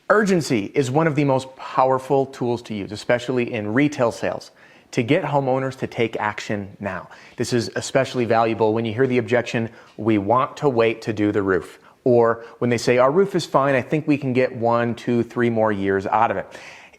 Urgency is one of the most powerful tools to use, especially in retail sales, to get homeowners to take action now. This is especially valuable when you hear the objection, we want to wait to do the roof. Or when they say, our roof is fine, I think we can get 1, 2, 3 more years out of it.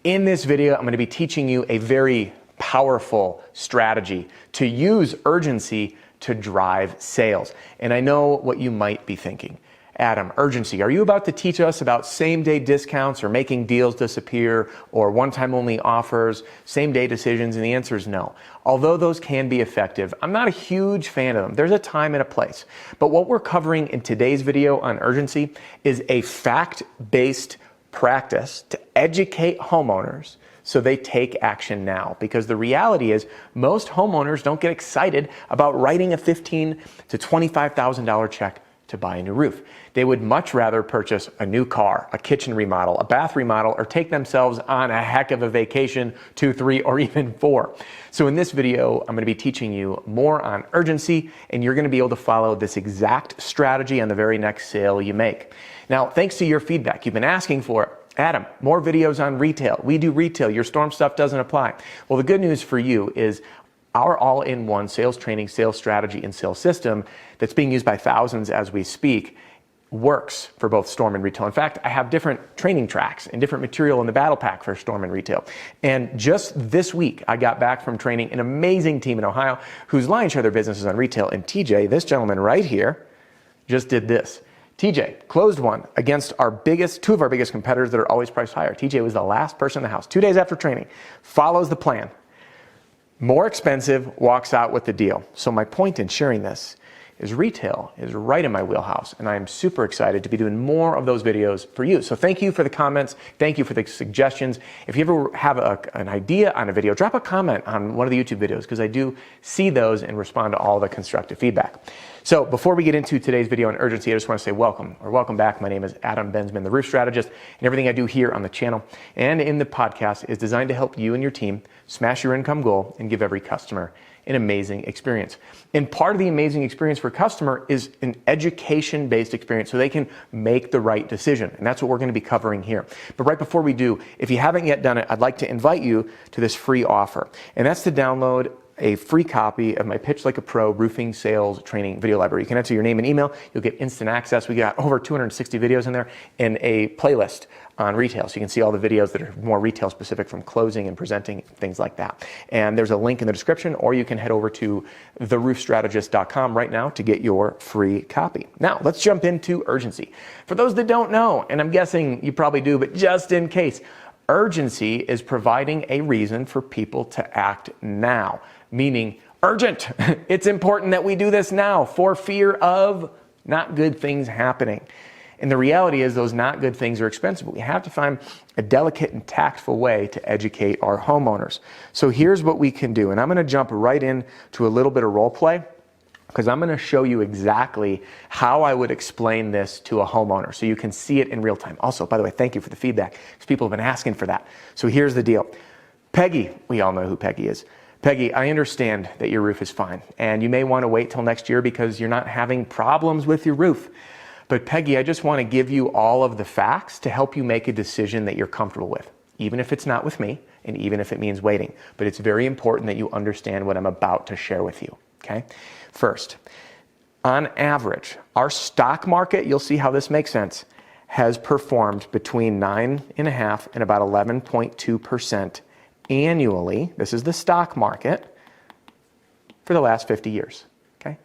In this video, I'm going to be teaching you a very powerful strategy to use urgency to drive sales. And I know what you might be thinking. Adam, urgency, are you about to teach us about same-day discounts or making deals disappear or one-time only offers, same-day decisions? And the answer is no. Although those can be effective, I'm not a huge fan of them. There's a time and a place. But what we're covering in today's video on urgency is a fact-based practice to educate homeowners so they take action now. Because the reality is most homeowners don't get excited about writing a $15,000 to $25,000 check to buy a new roof. They would much rather purchase a new car, a kitchen remodel, a bath remodel, or take themselves on a heck of a vacation, 2, 3, or even 4. So in this video, I'm going to be teaching you more on urgency, and you're going to be able to follow this exact strategy on the very next sale you make. Now, thanks to your feedback, you've been asking for it. Adam, more videos on retail. We do retail. Your storm stuff doesn't apply. Well, the good news for you is our all-in-one sales training, sales strategy, and sales system that's being used by thousands as we speak works for both storm and retail. In fact, I have different training tracks and different material in the battle pack for storm and retail. And just this week, I got back from training an amazing team in Ohio whose lion's share of their business is on retail. And TJ, this gentleman right here, just did this. TJ closed one against two of our biggest competitors that are always priced higher. TJ was the last person in the house. 2 days after training, follows the plan. More expensive, walks out with the deal. So my point in sharing this is retail is right in my wheelhouse, and I am super excited to be doing more of those videos for you. So thank you for the comments. Thank you for the suggestions. If you ever have an idea on a video, drop a comment on one of the YouTube videos because I do see those and respond to all the constructive feedback. So before we get into today's video on urgency, I just want to say welcome back. My name is Adam Bensman, the roof strategist, and everything I do here on the channel and in the podcast is designed to help you and your team smash your income goal and give every customer an amazing experience. And part of the amazing experience for a customer is an education-based experience so they can make the right decision. And that's what we're going to be covering here. But right before we do, if you haven't yet done it, I'd like to invite you to this free offer. And that's to download a free copy of my Pitch Like a Pro roofing sales training video library. You can enter your name and email. You'll get instant access. We got over 260 videos in there and a playlist on retail. So you can see all the videos that are more retail specific from closing and presenting, things like that. And there's a link in the description, or you can head over to theroofstrategist.com right now to get your free copy. Now, let's jump into urgency. For those that don't know, and I'm guessing you probably do, but just in case, urgency is providing a reason for people to act now, meaning urgent. It's important that we do this now for fear of not good things happening. And the reality is those not good things are expensive. We have to find a delicate and tactful way to educate our homeowners. So here's what we can do. And I'm going to jump right into a little bit of role play because I'm going to show you exactly how I would explain this to a homeowner so you can see it in real time. Also, by the way, thank you for the feedback because people have been asking for that. So here's the deal. Peggy, we all know who Peggy is. Peggy, I understand that your roof is fine and you may want to wait till next year because you're not having problems with your roof. But Peggy, I just want to give you all of the facts to help you make a decision that you're comfortable with, even if it's not with me and even if it means waiting. But it's very important that you understand what I'm about to share with you, okay? First, on average, our stock market, you'll see how this makes sense, has performed between 9.5% and about 11.2% annually. This is the stock market for the last 50 years, okay?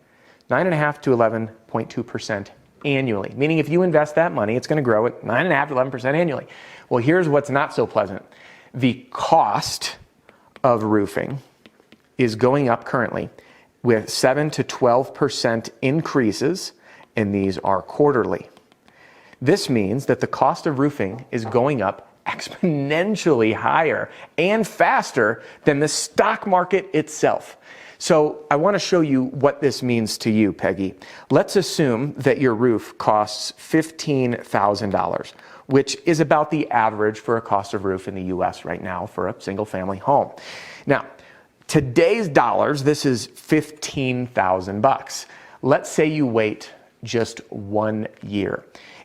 9.5% to 11.2% annually, meaning if you invest that money, it's going to grow at 9.5% to 11% annually. Well, here's what's not so pleasant. The cost of roofing is going up currently with 7 to 12% increases, and these are quarterly. This means that the cost of roofing is going up exponentially higher and faster than the stock market itself. So I want to show you what this means to you, Peggy. Let's assume that your roof costs $15,000, which is about the average for a cost of roof in the US right now for a single family home. Now, today's dollars, this is $15,000. Let's say you wait just 1 year.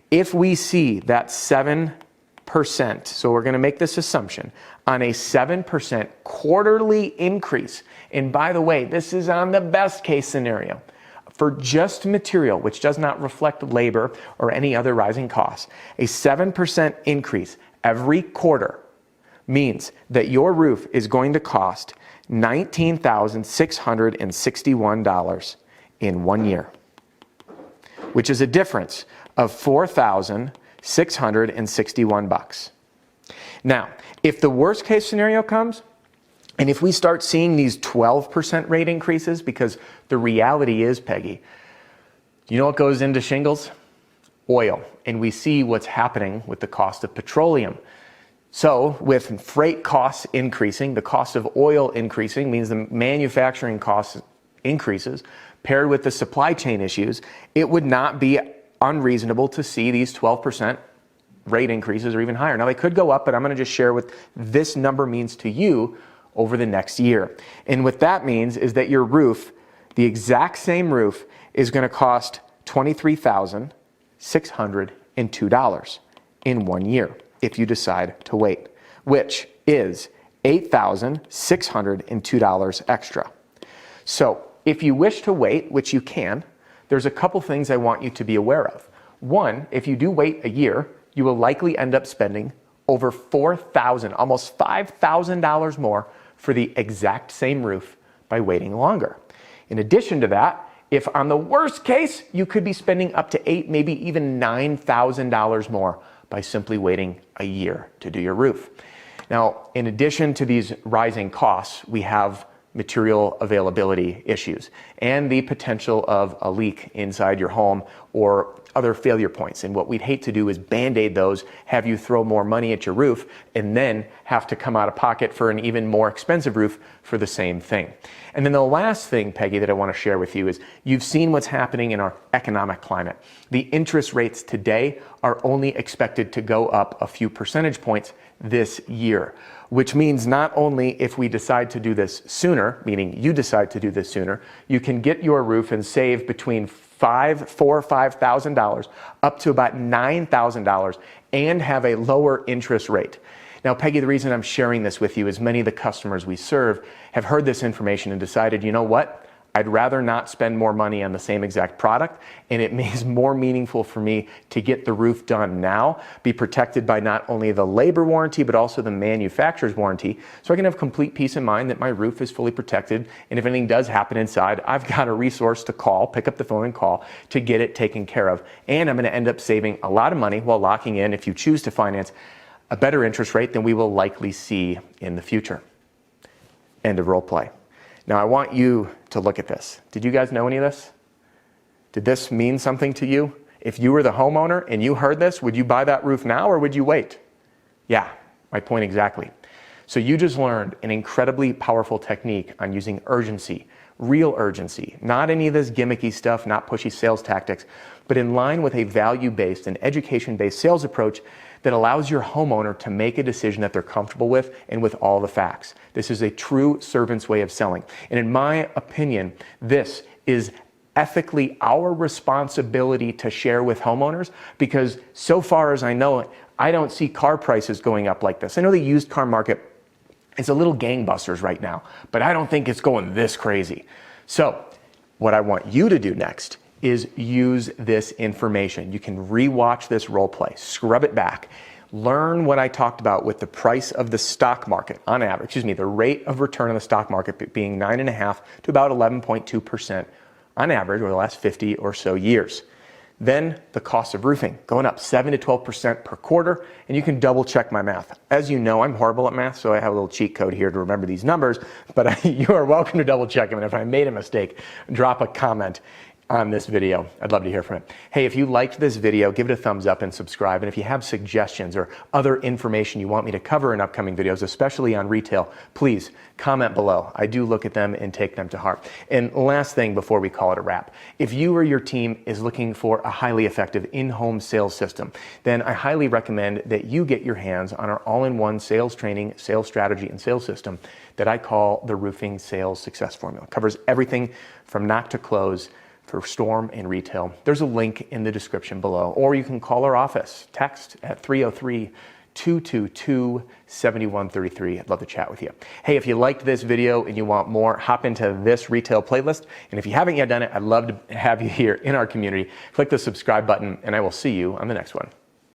If we see that 7 so we're going to make this assumption, on a 7% quarterly increase, and by the way, this is on the best case scenario, for just material, which does not reflect labor or any other rising costs, a 7% increase every quarter means that your roof is going to cost $19,661 in 1 year, which is a difference of $4,661. Now, if the worst case scenario comes, and if we start seeing these 12% rate increases, because the reality is, Peggy, you know what goes into shingles? Oil. And we see what's happening with the cost of petroleum. So with freight costs increasing, the cost of oil increasing means the manufacturing cost increases, paired with the supply chain issues, it would not be unreasonable to see these 12% rate increases or even higher. Now they could go up, but I'm going to just share what this number means to you over the next year. And what that means is that your roof, the exact same roof, is going to cost $23,602 in 1 year if you decide to wait, which is $8,602 extra. So if you wish to wait, which you can, there's a couple things I want you to be aware of. One, if you do wait a year, you will likely end up spending over $4,000, almost $5,000 more for the exact same roof by waiting longer. In addition to that, if on the worst case, you could be spending up to $8,000, maybe even $9,000 more by simply waiting a year to do your roof. Now, in addition to these rising costs, we have material availability issues and the potential of a leak inside your home or other failure points. And what we'd hate to do is band-aid those, have you throw more money at your roof, and then have to come out of pocket for an even more expensive roof for the same thing. And then the last thing, Peggy, that I want to share with you is you've seen what's happening in our economic climate. The interest rates today are only expected to go up a few percentage points this year, which means not only if we decide to do this sooner, meaning you decide to do this sooner, you can get your roof and save between $4,000 or $5,000 up to about $9,000 and have a lower interest rate. Now, Peggy, the reason I'm sharing this with you is many of the customers we serve have heard this information and decided, you know what? I'd rather not spend more money on the same exact product, and it is more meaningful for me to get the roof done now, be protected by not only the labor warranty, but also the manufacturer's warranty, so I can have complete peace of mind that my roof is fully protected, and if anything does happen inside, I've got a resource to call, pick up the phone and call to get it taken care of. And I'm going to end up saving a lot of money while locking in, if you choose to finance, a better interest rate than we will likely see in the future. End of role play. Now I want you to look at this. Did you guys know any of this? Did this mean something to you? If you were the homeowner and you heard this, would you buy that roof now or would you wait? Yeah, my point exactly. So you just learned an incredibly powerful technique on using urgency, real urgency, not any of this gimmicky stuff, not pushy sales tactics, but in line with a value-based and education-based sales approach that allows your homeowner to make a decision that they're comfortable with and with all the facts. This is a true servant's way of selling. And in my opinion, this is ethically our responsibility to share with homeowners, because so far as I know it, I don't see car prices going up like this. I know the used car market is a little gangbusters right now, but I don't think it's going this crazy. So what I want you to do next is use this information. You can rewatch this role play, scrub it back, learn what I talked about with the price of the stock market on average, the rate of return on the stock market being 9.5% to about 11.2% on average over the last 50 or so years. Then the cost of roofing going up 7 to 12% per quarter, and you can double check my math. As you know, I'm horrible at math, so I have a little cheat code here to remember these numbers, but you are welcome to double check them, and if I made a mistake, drop a comment on this video. I'd love to hear from it. Hey, if you liked this video, give it a thumbs up and subscribe. And if you have suggestions or other information you want me to cover in upcoming videos, especially on retail, please comment below. I do look at them and take them to heart. And last thing before we call it a wrap, if you or your team is looking for a highly effective in-home sales system, then I highly recommend that you get your hands on our all-in-one sales training, sales strategy, and sales system that I call the Roofing Sales Success Formula. It covers everything from knock to close for storm and retail. There's a link in the description below, or you can call our office, text at 303 222-7133. I'd love to chat with you. Hey, if you liked this video and you want more, hop into this retail playlist. And if you haven't yet done it, I'd love to have you here in our community. Click the subscribe button, and I will see you on the next one.